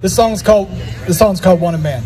This song's called Wanted Man.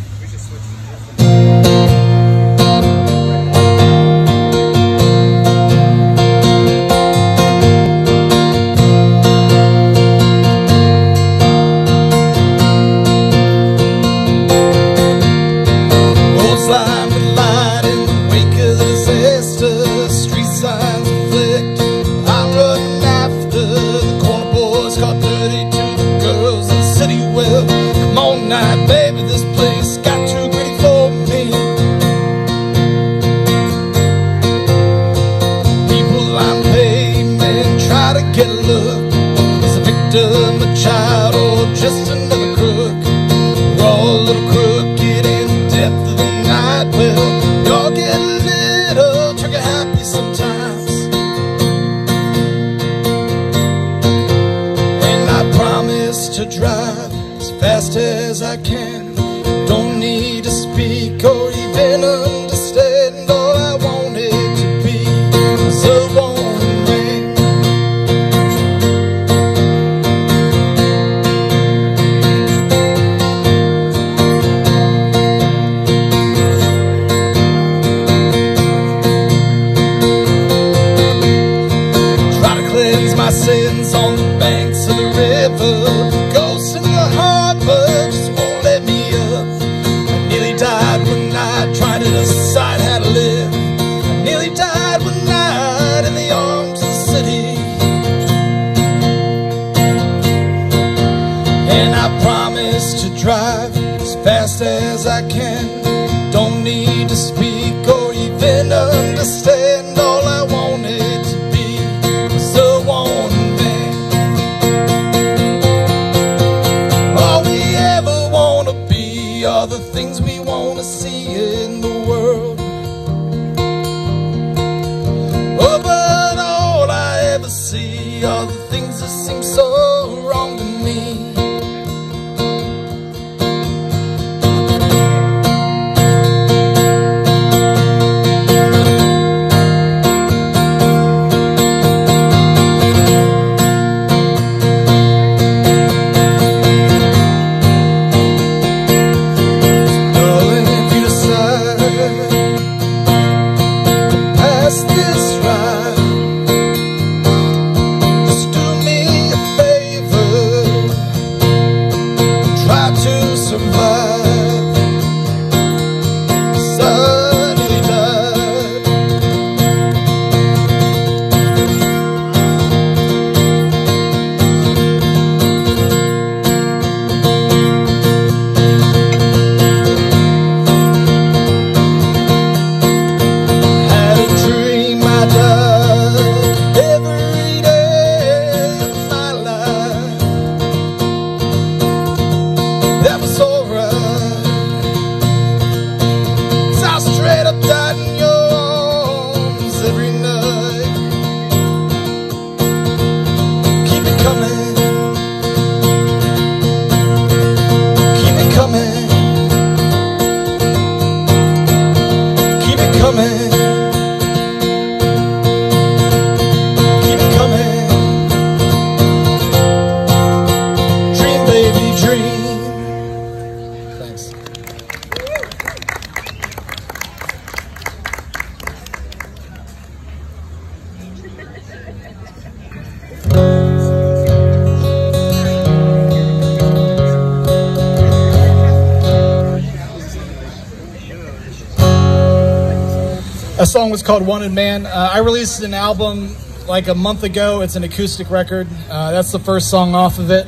That song was called Wanted Man. I released an album like a month ago. It's an acoustic record. That's the first song off of it.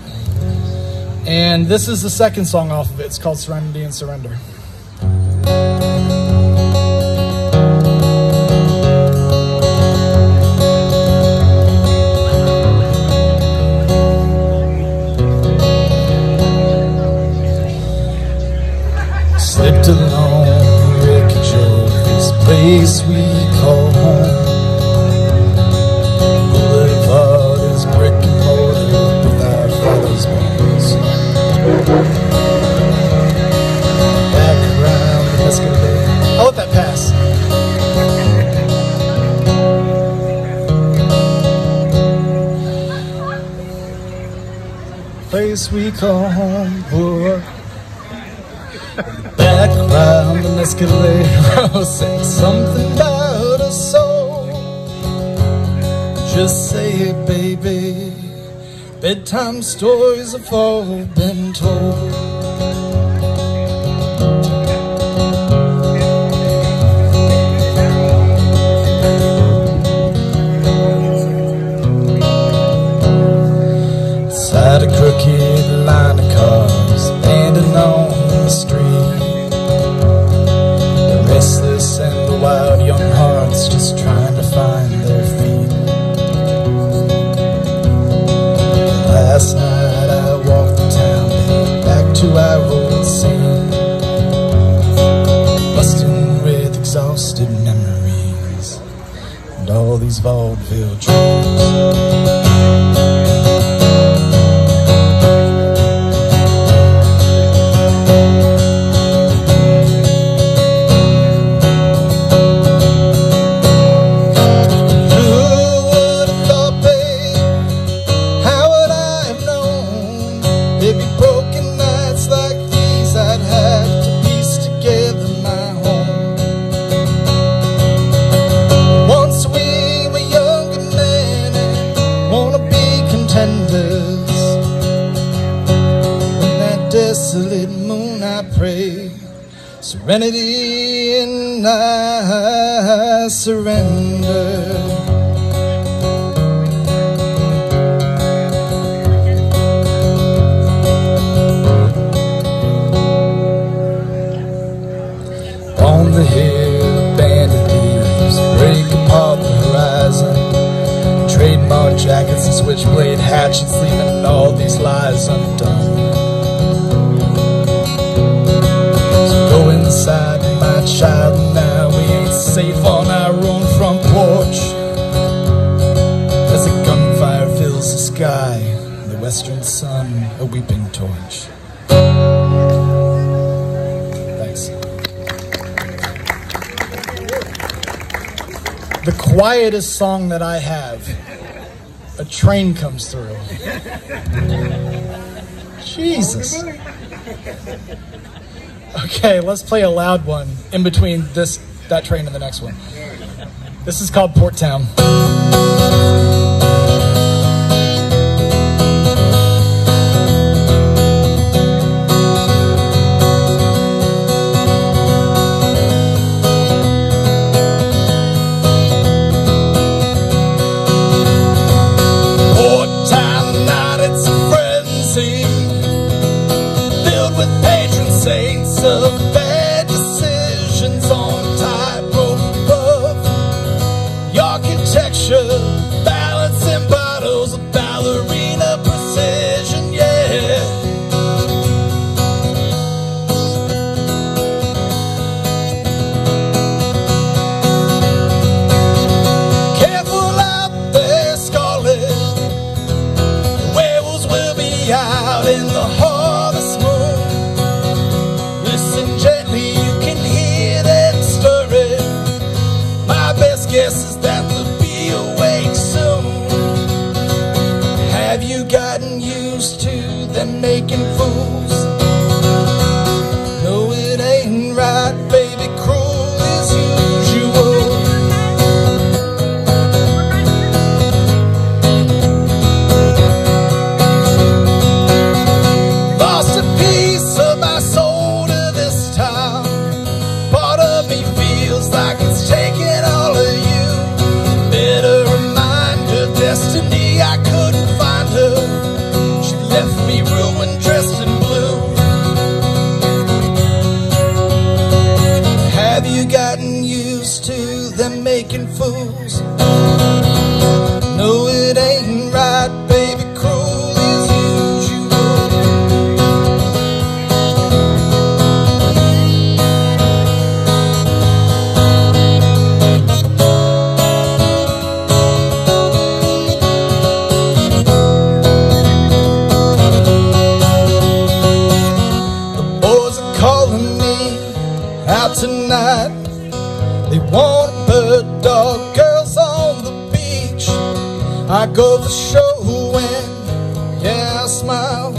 And this is the second song off of it. It's called Serenity Surrender. Slipped along the wreckage of this place we call home. Boulevard is brick and mortar without father's bones. Back around the escalator. I'll let that pass. Place place we call home. Boy. Background, the escalator saying something about a soul. Just say it, baby. Bedtime stories have all been told. Inside a crooked line of cars, abandoned on the street, the restless and the wild young hearts just trying to find their feet. Last night I walked the town, back to our old scene, busting with exhausted memories and all these vaudeville dreams. Desolate moon, I pray, serenity and I surrender. On the hill, banded leaves break apart the horizon. Trademark jackets and switchblade hatchets, leaving all these lies undone. Go inside, my child, now we ain't safe on our own front porch. As a gunfire fills the sky, the western sun a weeping torch. Thanks. The quietest song that I have, a train comes through. Jesus. Okay, let's play a loud one in between that train and the next one. This is called Port Town. Port Town night, it's a frenzy, filled with patron saints of bad decisions on tightrope above. The architecture, balancing bottles of ballerina precision, yeah. Careful out there, Scarlet, the werewolves will be out in the harvest moon. Listen gently, you can hear them stirring. My best guess is that they'll be awake soon. Have you gotten used to them making fools? No, it ain't right, baby, cruel as usual. Lost a piece of my soul to this town. Part of me feels like it's taking all of you. Better reminder, destiny, I couldn't find her. She left me ruined, dressed in blue. Have you gotten used to them making fools? No, it ain't right, baby, cruel as usual. The boys are calling me out tonight. They want bird dog girls on the beach. I go for show when, yeah, I smile.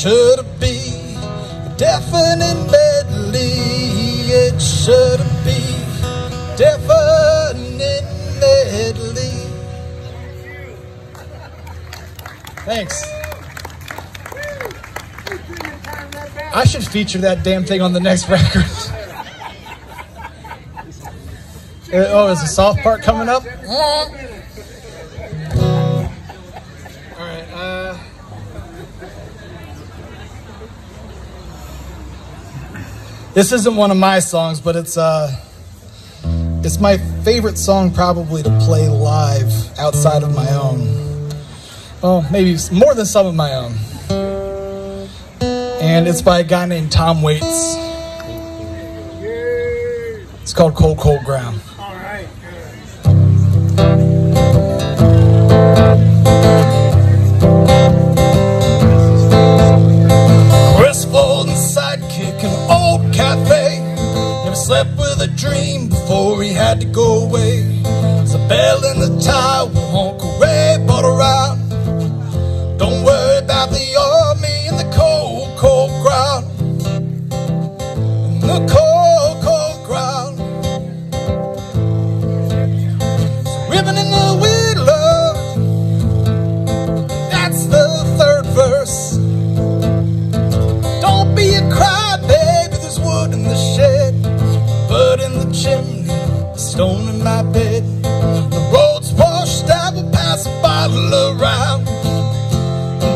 should be a definite medley. It should be definite medley. Thanks. I should feature that damn thing on the next record. Oh, is the soft part coming up? Alright, this isn't one of my songs, but it's my favorite song probably to play live outside of my own. Well, maybe more than some of my own. And it's by a guy named Tom Waits. It's called Cold, Cold Ground. Graceful and sidekick, an old cafe. Never slept with a dream before he had to go away. There's a bell in the tower, won't go away, but around. Don't worry about the army in the cold, cold ground. In the cold, cold ground. Ribbon in the wheeler, that's the third verse. Don't be a crybaby, there's wood in the shed, but in the chimney, a stone in my bed. The road's washed out, we'll pass a bottle around.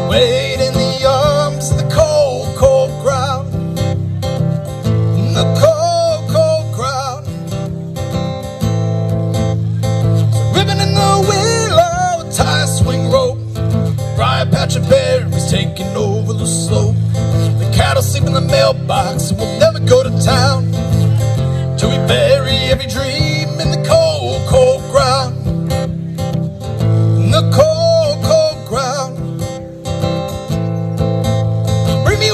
Wait in the arms of the cold, cold ground. In the cold, cold ground. Ribbon in the willow, a tie swing rope. Briar patch of berries taking over the slope. The cattle sleep in the mailbox, and we'll never go to town till we bury every dream in the cold, cold ground. In the cold, cold ground.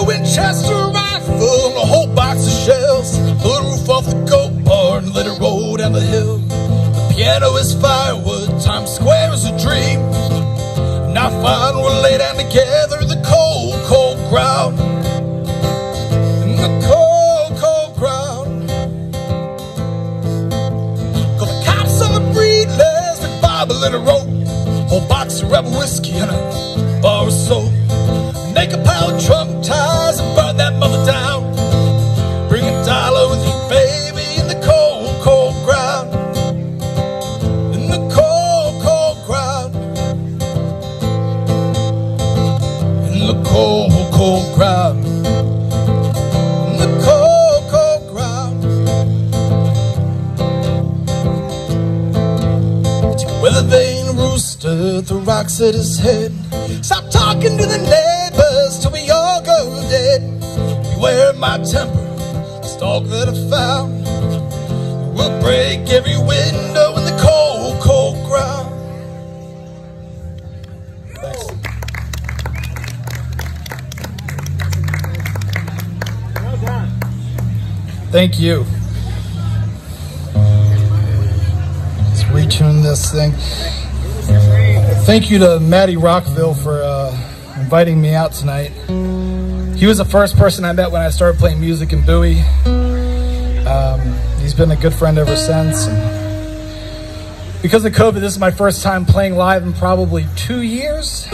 Winchester rifle and a whole box of shells. Pull the roof off the goat barn and let it roll down the hill. The piano is firewood, Times Square is a dream. And I find we'll lay down together in the cold, cold ground. In the cold, cold ground. Call the cops on the breedless, big Bible and a rope. Whole box of rebel whiskey and a bar of soap. Make a pile of trump ties and burn that mother down. Bring a dollar with you, baby, in the cold, cold ground. In the cold, cold ground. In the cold, cold ground. In the cold, cold ground. Take a weather vane rooster, throw rocks at his head. Stop talking to the neighbors till we all go dead. Beware my temper, this dog that I found. We'll break every window in the cold, cold ground. Thanks. Well done. Thank you. Let's retune this thing. Thank you to Matty Rockville for inviting me out tonight. He was the first person I met when I started playing music in Bowie. He's been a good friend ever since. And because of COVID, this is my first time playing live in probably 2 years.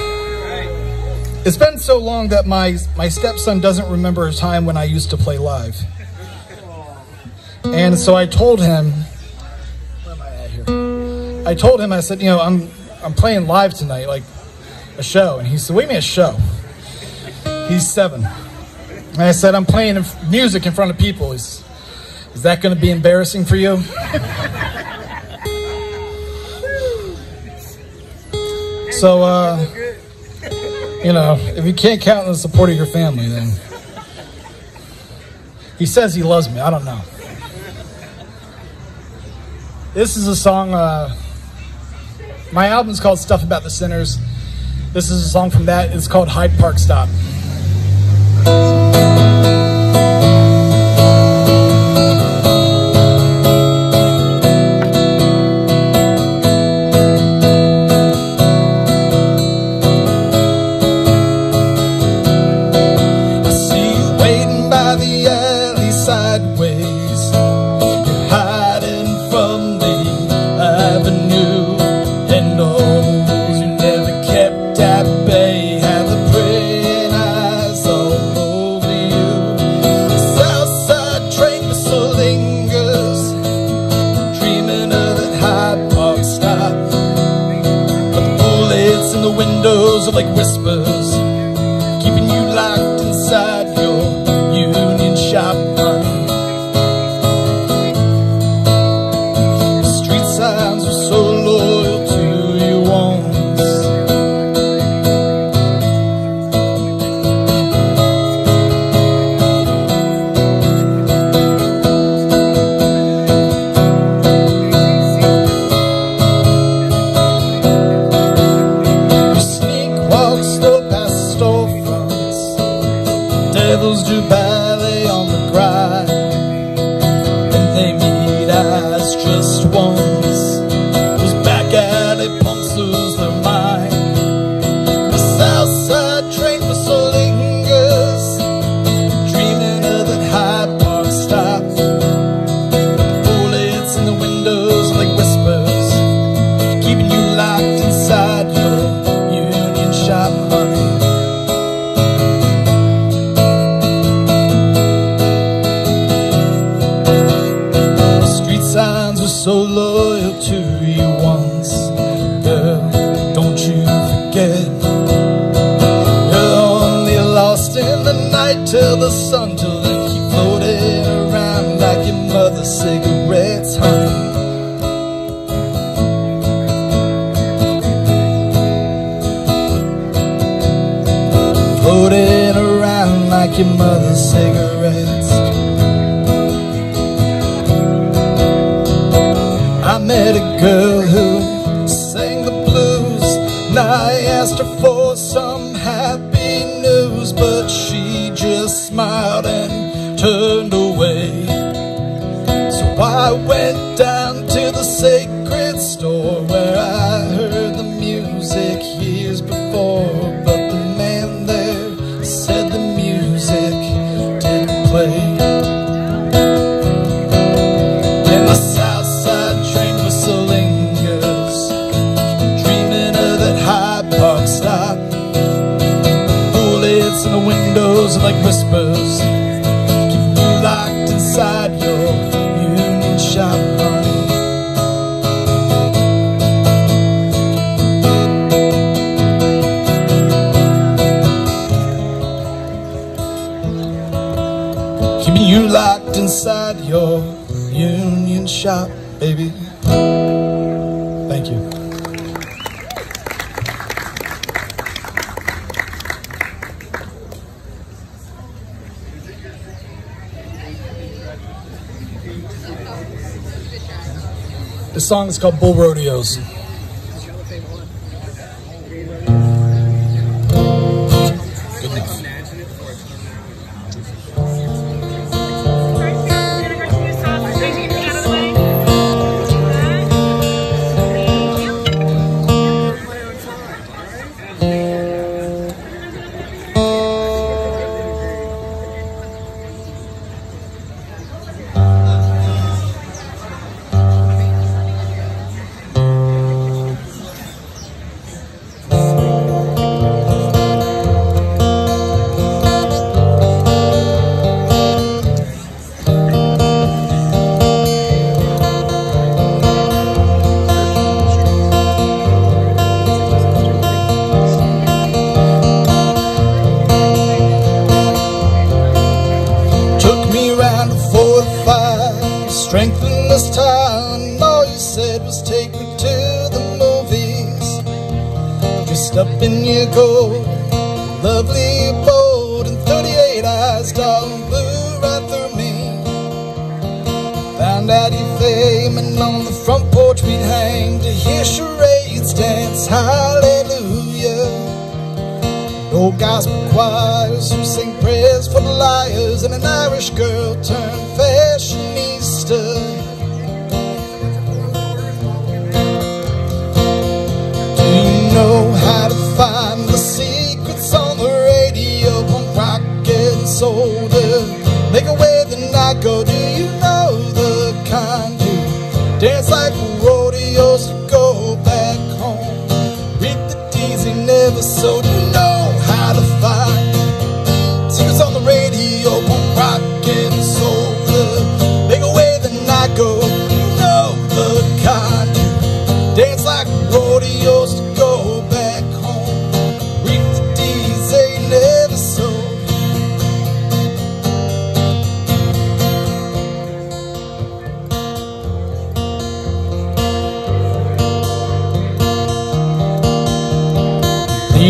It's been so long that my stepson doesn't remember a time when I used to play live. And so I told him, where am I at here? I told him, I said, you know, I'm playing live tonight, like a show. And he said, what do you mean a show? He's 7. And I said, I'm playing music in front of people. Is that going to be embarrassing for you? So, you know, if you can't count on the support of your family, then... He says he loves me. I don't know. This is a song... my album's called Stuff About the Sinners. This is a song from that. It's called Hyde Park Stop. are like whispers, keeping you locked inside your union shop, honey. Street signs were so loyal to you once. Devils do ballet on the grind, and they meet eyes just once. Those back alley punks lose their mind. The south side train whistle lingers, dreaming of that Hyde Park stop. Bullets in the windows are like whispers, keeping you locked inside your union shop, honey. Signs were so loyal to you once. Girl, don't you forget, you're only lost in the night till the sun, till then keep floating around like your mother's cigarettes, honey. Floating around like your mother's cigarettes. I met a girl who sang the blues, and I asked her for some happy news, but she just smiled and turned away. So I went down to the sacred store where I heard the music years before, but the man there said the music didn't play. Stop. Bullets in the windows are like whispers, keep you locked inside your union shop, honey. Keeping you locked inside your union shop, baby. Thank you. This song is called Bull Rodeos. Strengthen this town, all you said was take me to the movies. Dressed up in your gold, lovely bold, and 38 eyes, darling, blew right through me. Found out your fame, and on the front porch we'd hang to hear charades dance hallelujah. Old gospel choirs who sing prayers for the liars, and an Irish girl turned fashionista. Do you know how to find the secrets on the radio? Punk rock and soda, make a way the night go. Do you know the kind who dance like rodeos to go back home? Read the deeds they never sold. Do you know how to find secrets on the radio? Punk rock and soda, make a way the night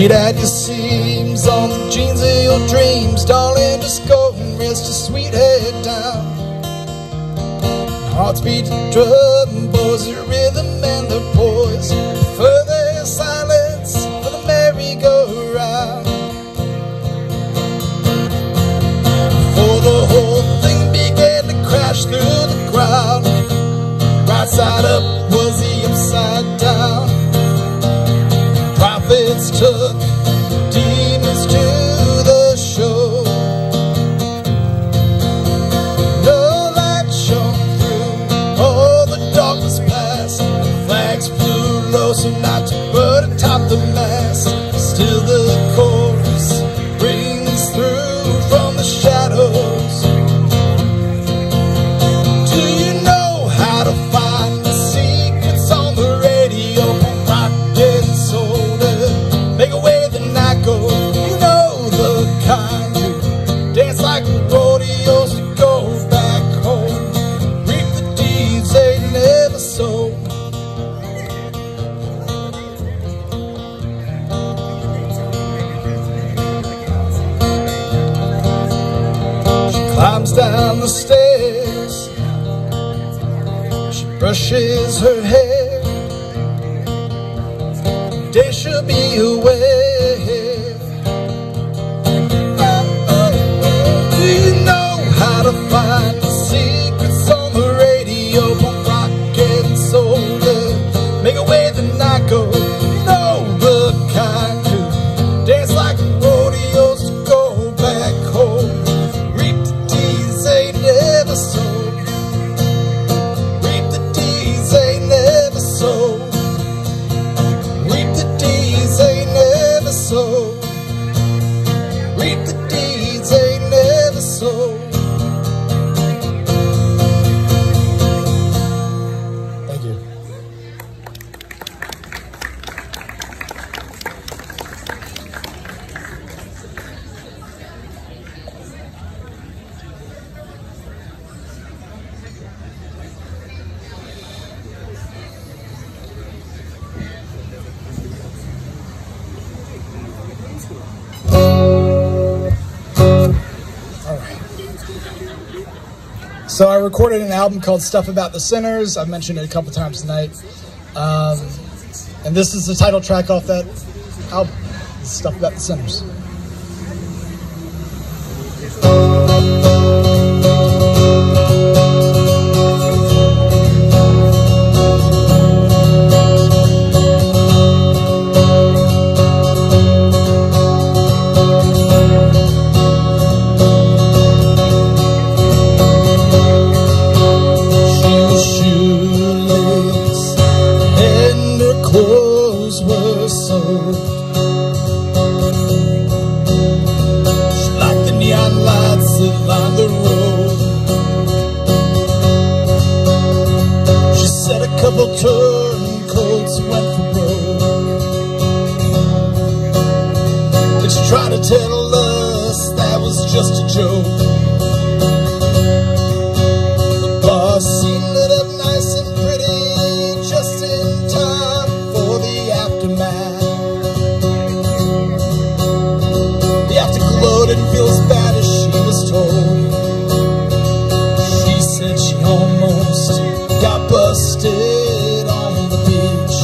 Read at your seams on the jeans of your dreams. Darling, just go and rest your sweet head down. Hearts beat to drum, boys, the rhythm and the poise. Further silence for the merry-go-round. For the whole thing began to crash through the crowd. Right side up was the upside down. Prophets took demons to the show. No light shone through, all the darkness passed. Flags flew low so not to burn atop the mast. Still the chorus rings through from the shadows. Do you know how to find the secrets on the radio? Rock and soda, make away the night go. You know the kind who dance like rodeos to go back home. Reap the deeds they never sowed. She climbs down the stairs, she brushes her hair. Day should be aware. Do you know how to find the secrets on the radio? Rock and soda, make away the night go. You know the kind who dance like rodeos to go back home. Reap the deeds they never sowed. Reap the deeds they never sowed. Reap the deeds they never sowed. Reap the deeds they never sowed. Thank you. So I recorded an album called Stuff About the Sinners. I've mentioned it a couple times tonight. And this is the title track off that album. This is Stuff About the Sinners. Turncoats went for broke. Did you try to tell us that was just a joke? The bar scene lit up nice and pretty, just in time for the aftermath. The afterglow didn't feel as bad as she was told. She said she almost got busted on the beach.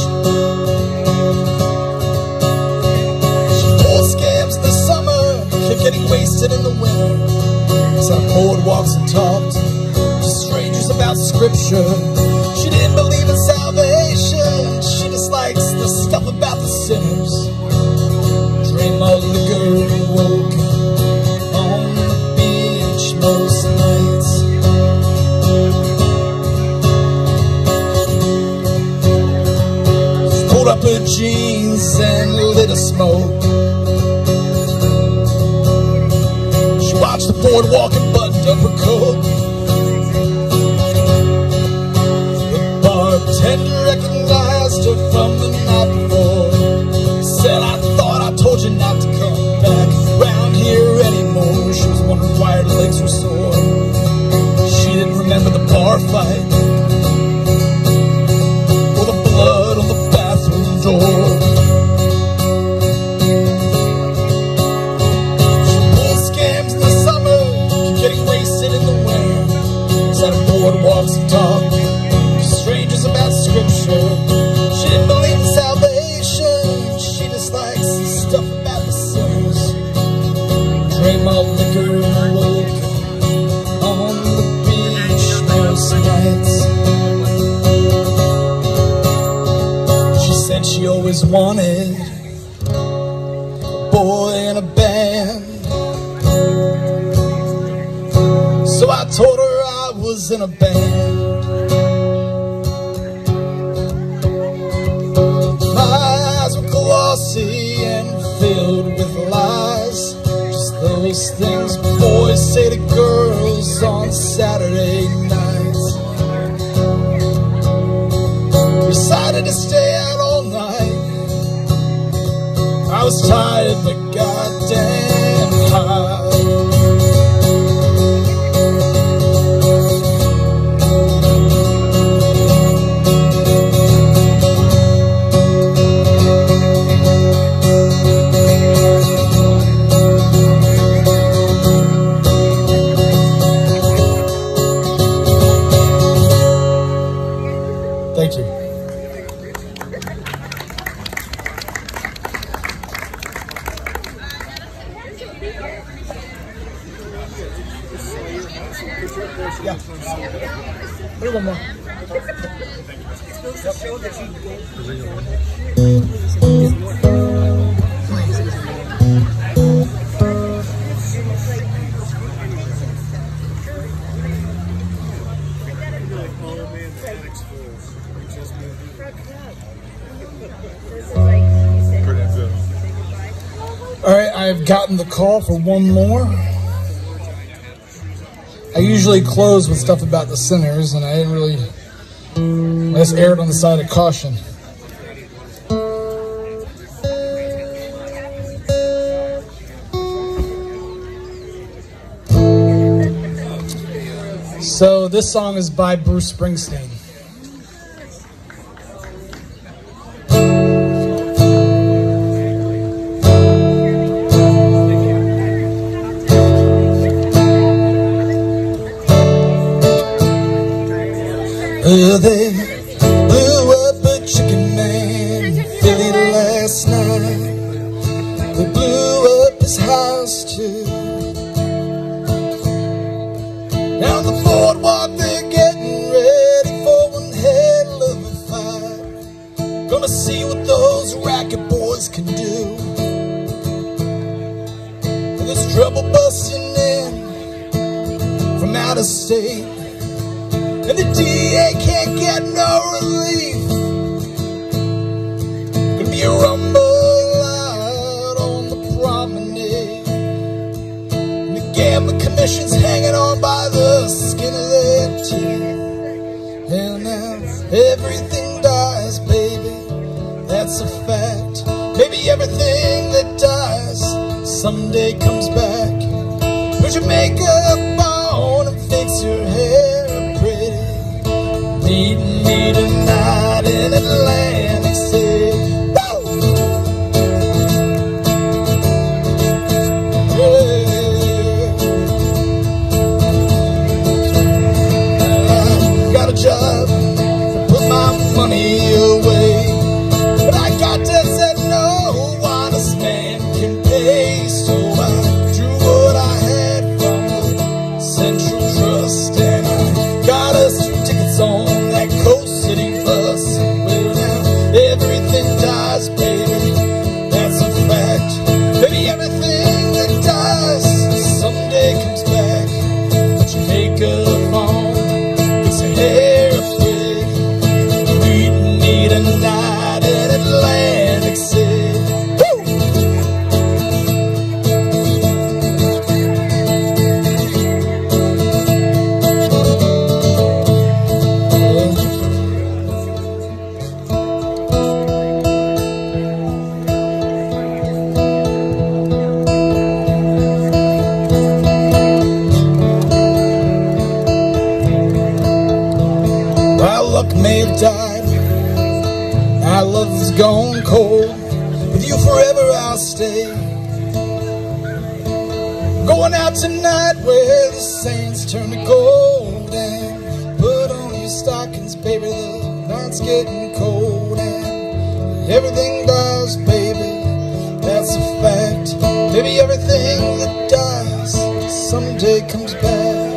She pulled scams this summer, kept getting wasted in the winter. Some boardwalks and talked to strangers about scripture. She didn't believe in salvation, she just likes the stuff about the sinners. Dream of liquor and woke on the beach most nights. Up her jeans and lit a smoke. She watched the boardwalk and buttoned up her coat. The bartender recognized her from the night before. Said, I thought I told you not to come back round here anymore. She was wondering why her legs were sore. She didn't remember the bar fight or the blood on the door. always wanted a boy in a band. So I told her I was in a band. My eyes were glossy and filled with lies, just those things boys say to girls on Saturday nights. Decided to stay out all night. I was tired but goddamn high. Thank you. Yeah. Put one more. All right, I've gotten the call for one more. I usually close with stuff about the sinners, and I didn't really, I just erred on the side of caution. So this song is by Bruce Springsteen. They blew up a chicken man in Philly last night. They blew up his house too. Down the boardwalk they're getting ready for one hell of a fight. Gonna see what those racket boys can do. And there's trouble busting in from out of state, and the DA can't get no relief. Gonna be a rumble out on the promenade, and the gambling commission's hanging on by the skin of their teeth. And now everything dies, baby, that's a fact. Maybe everything that dies someday comes back. Put your makeup on and fix your hair pretty. Meet me tonight in Atlantic City. Woo! Yeah. I got a job to put my money away, but I got to say no honest man can pay. So I drew what I had from the Central Trust, and I got us 2 tickets on that Coast City bus. Well, now everything dies, baby, that's a fact. Maybe everything that dies someday comes back. Put your makeup on, fix your hair up pretty. Meet me tonight in Atlantic City. Woo! Well, luck may have died, our love is gone cold. With you forever I'll stay. Going out tonight where the saints turn to gold, and put on your stockings, baby, the night's getting cold. And everything dies, baby, that's a fact. Maybe everything that dies someday comes back.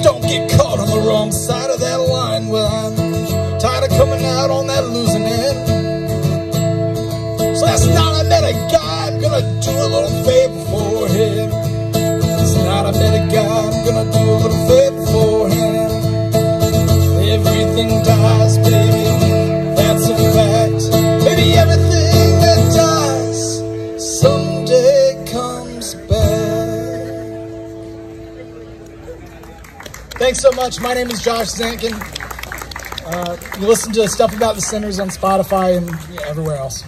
Don't get caught on the wrong side of that line. Well, I'm tired of coming out on that losing end. So last night I met a guy, I'm gonna do a little favor for him. Last night I met a guy, I'm gonna do a little favor for him. Everything dies, baby, that's a fact. Maybe everything that dies someday comes back. Thanks so much. My name is Josh Zancan. You listen to Stuff About the Sinners on Spotify and everywhere else.